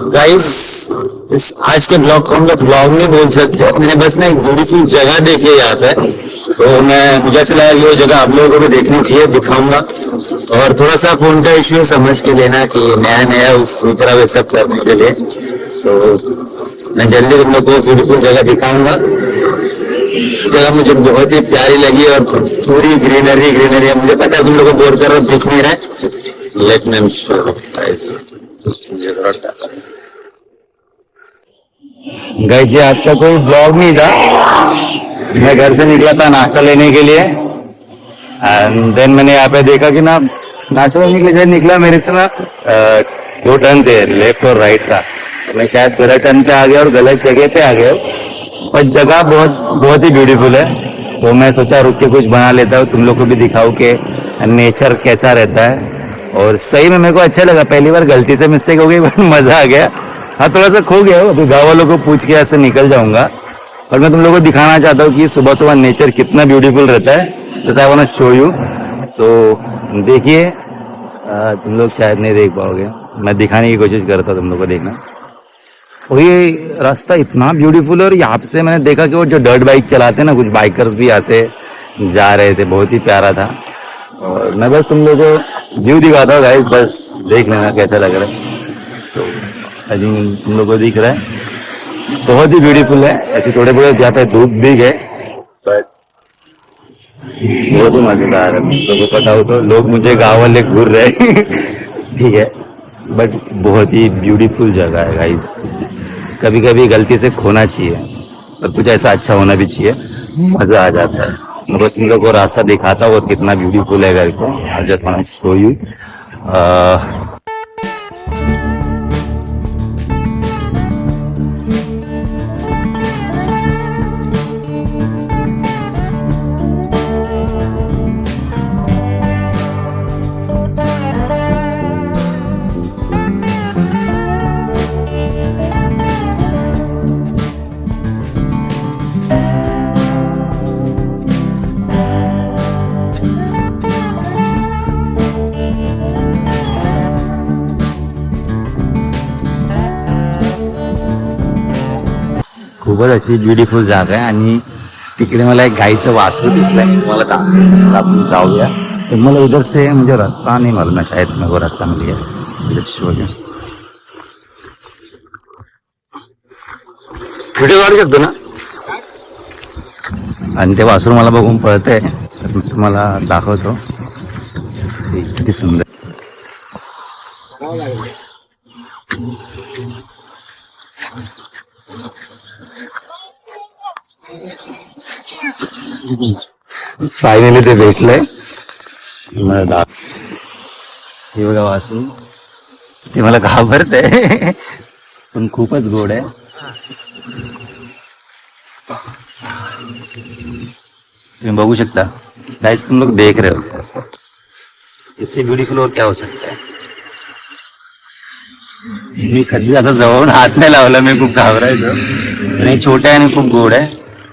Guys आज के blog को हम लोग ब्लॉग नहीं बोल सकते, मैंने बस ना एक ब्यूटीफुल जगह देखी है यहाँ पे, तो मुझे ऐसा लगा कि वो जगह आप लोगों को भी देखनी चाहिए, दिखाऊंगा। और थोड़ा सा फोन का इश्यू है, समझ के लेना कि नया नया उस तरह वे सब करने के लिए, तो मैं जल्दी तुम लोग को ब्यूटीफुल जगह दिखाऊंगा। जगह मुझे बहुत ही प्यारी लगी और पूरी ग्रीनरी ग्रीनरी है। मुझे पता है तुम लोगों को बोर कर रहा दिख नहीं रहा है, लेट मी शो गाइस। ये आज का कोई ब्लॉग नहीं था, मैं घर से निकला था नाश्ता लेने के लिए, एंड देन मैंने यहाँ पे देखा कि ना नाश्ता लेने के लिए निकला, मेरे से ना दो टर्न थे, लेफ्ट और राइट था, तो मैं शायद गलत टर्न पे आ गया और गलत जगह पे आ गया, और जगह बहुत बहुत ही ब्यूटीफुल है। तो मैं सोचा रुक के कुछ बना लेता हूँ, तुम लोग को भी दिखाऊं कि नेचर कैसा रहता है। और सही में मेरे को अच्छा लगा, पहली बार गलती से मिस्टेक हो गई बट मजा आ गया। हाँ थोड़ा सा खो गया हूँ, अभी गाँव वालों को पूछ के ऐसे निकल जाऊंगा, और मैं तुम लोगों को दिखाना चाहता हूँ कि सुबह सुबह नेचर कितना ब्यूटीफुल रहता है। जैसा I want to show you, so देखिए। तुम लोग शायद नहीं देख पाओगे, मैं दिखाने की कोशिश करता हूँ तुम लोग को, देखना। और ये रास्ता इतना ब्यूटीफुल है, और यहाँ से मैंने देखा कि वो जो डर्ट बाइक चलाते हैं ना, कुछ बाइकर्स भी यहाँ से जा रहे थे, बहुत ही प्यारा था। और मैं बस तुम लोग को व्यू दिखाता हूँ गाइस, बस देख लेना कैसा लग रहा है। सो आई थिंक तुम लोग को दिख रहा है, बहुत ही ब्यूटीफुल है। ऐसे थोड़े बहुत यहाँ पे धूप भी है, बट बहुत ही मजेदार है। लोगों को पता हो तो, लोग मुझे गाँव वाले घूर रहे ठीक है, बट बहुत ही ब्यूटीफुल जगह है गाइस। कभी कभी गलती से खोना चाहिए, और कुछ ऐसा अच्छा होना भी चाहिए, मजा आ जाता है। मैं बस तुम लोग को रास्ता दिखाता हूँ कितना ब्यूटीफुल है घर को। I just want to show you. खूपच अशी ब्युटिफुल जागा आहे, आणि तिकडे मला एक गाईचं वासरू दिसलंय, मला दाखवलं, आपण जाऊया। तो मला उधर से मुझे रास्ता नहीं मालूम है, शायद मैं वो रास्ता मिल गया, व्हिडिओ काढू शकतो ना। आणि ते वासरू मला बघून पळतंय, तर मी तुम्हाला दाखवतो किती सुंदर। फायनली ते भेटलंय मला। हे बघा वासरू, ते मला घाबरतंय पण खूपच गोड आहे। तुम्ही बघू शकता गाइस, तुम लोग देख रहे हो, इससे ब्यूटीफुल और क्या हो सकता है। मी कधी आता जवळून हात नाही लावला, मी खूप घाबरायचो। नाही, छोटा आहे आणि खूप गोड आहे,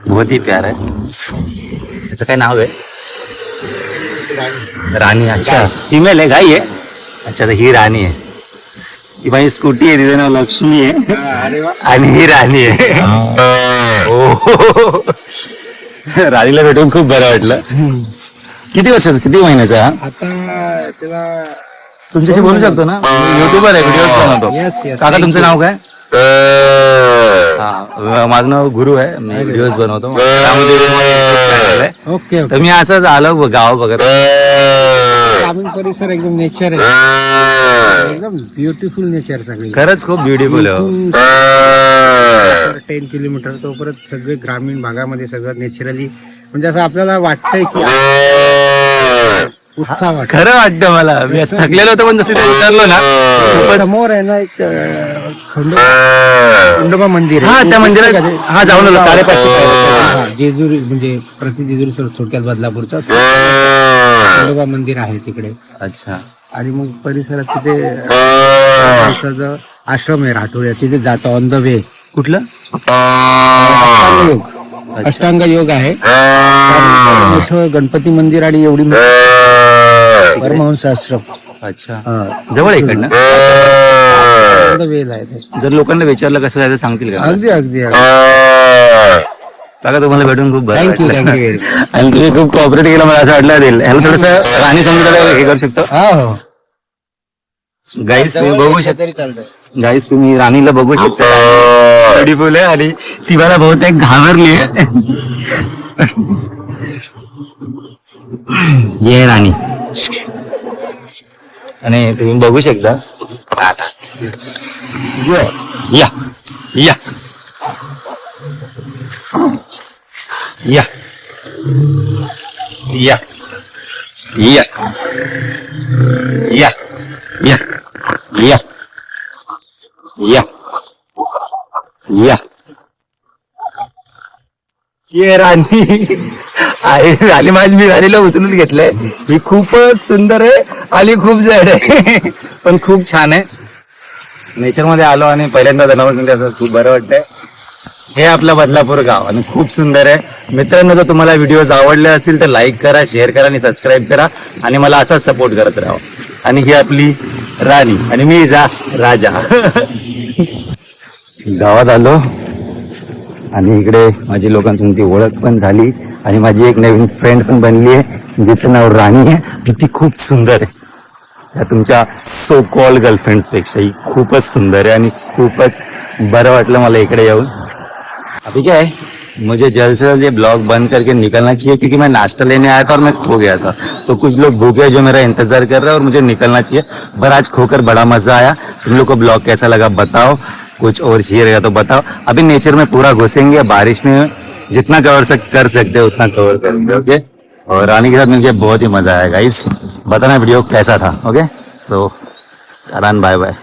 बहुत ही प्यारा है। त्याचं काय नाव आहे? राणी। अच्छा, फीमेल आहे, गाई आहे। अच्छा, तर ही राणी आहे, ही माझी स्कूटी आहे, तिचं नाव लक्ष्मी आहे, आणि ही राणी आहे। ओ राणीला भेटून खूप बरं वाटलं। किती वर्षाचा, किती महिन्याचा? आता त्याला तुमच्याशी बोलू शकतो ना? युट्यूबर आहे, व्हिडिओ बनवतो। काका तुमचं नाव काय? हा, माझं नाव गुरु आहे, मी व्हिडिओज बनवतो। ओके तर मी असंच आलो गाव बघत, ग्रामीण परिसर एकदम नेचर आहे, एकदम ब्युटिफुल नेचर सगळी, खरंच खूप ब्युटिफुल आहे। 10 किलोमीटर तो परत सगळे ग्रामीण भागामध्ये सगळं नॅचरली, म्हणजे असं आपल्याला वाटतंय की उत्साह वाटत, खरं वाटतं मला। मी थकलेलो होतो, पण जसं ते उतरलो ना, समोर आहे ना एक खंडोबा मंदिर आहे। हा, त्या मंदिरात हा जाऊन आलो, 550 जेजुरी, म्हणजे प्रति जेजुरी थोडक्यात बदलापूरचा खंडोबा मंदिर आहे तिकडे। अच्छा, आणि मग परिसरात तिथे आश्रम आहे राठोड, तिथे जातो ऑन द वे। कुठलं? अष्टांग योग आहे, मोठं गणपती मंदिर आणि एवढी परमहंस आश्रम। अच्छा, हा. जवळ आहे इकडनं. एवढं वेल आहे ते. जर लोकांना विचारलं कसं जायचं सांगतील का? अगदी अगदी काका तुम्हाला भेटून खूप बरं थँक्यू वाटलं. थँक्यू. आणि तुम्ही खूप कॉपरेट केलं मला असं वाटलं देईल. ह्याला थोडस राणी समजायला हे करू शकतो. हा हो गाईस तुम्ही बघू शकता. तरी चालतंय. गाईस तुम्ही राणीला बघू शकता. ब्युटिफुल आहे आणि ती मला बहुतेक घाबरली आहे. ये राणी. आणि तुम्ही बघू शकता. या या या या या या या या या या ये राणी आहे. आणि माझी मी राणीला उचलून घेतलंय. ही खूपच सुंदर आहे आणि खूप जड आहे पण खूप छान आहे. नेचर मध्ये आलो आणि पहिल्यांदा जनावरांचं त्याचं खूप बरं वाटतंय. हे आपलं बदलापूर गाव आणि खूप सुंदर आहे. मित्रांनो जर तुम्हाला व्हिडिओज आवडले असतील तर लाईक करा, शेअर करा आणि सबस्क्राईब करा आणि मला असाच सपोर्ट करत राहा. आणि ही आपली राणी आणि मी राजा. गावात आलो आणि इकडे माझी लोकांसोबत ती ओळख पण झाली आणि माझी एक नवीन फ्रेंड पण बनली आहे जिचं नाव राणी आहे आणि ती खूप सुंदर आहे. या तुमच्या सो कॉल गर्लफ्रेंड्स पेक्षा ही खूपच सुंदर है आणि खूपच बरं वाटलं मला इकडे येऊन. अभी क्या है, मुझे जल्द से जल्द ये ब्लॉग बंद करके निकलना चाहिए क्योंकि मैं नाश्ता लेने आया था और मैं खो गया था. तो कुछ लोग भूखे हैं जो मेरा इंतजार कर रहे हैं और मुझे निकलना चाहिए. पर आज खोकर बड़ा मजा आया. तुम लोग को ब्लॉग कैसा लगा बताओ, कुछ और चाहिए रहेगा तो बताओ. अभी नेचर में पूरा घुसेंगे, बारिश में जितना कर सकते हो उतना कवर करेंगे. ओके. और रानी के साथ मुझे बहुत ही मजा आया गाइस. बताना वीडियो कैसा था. Okay so bye bye.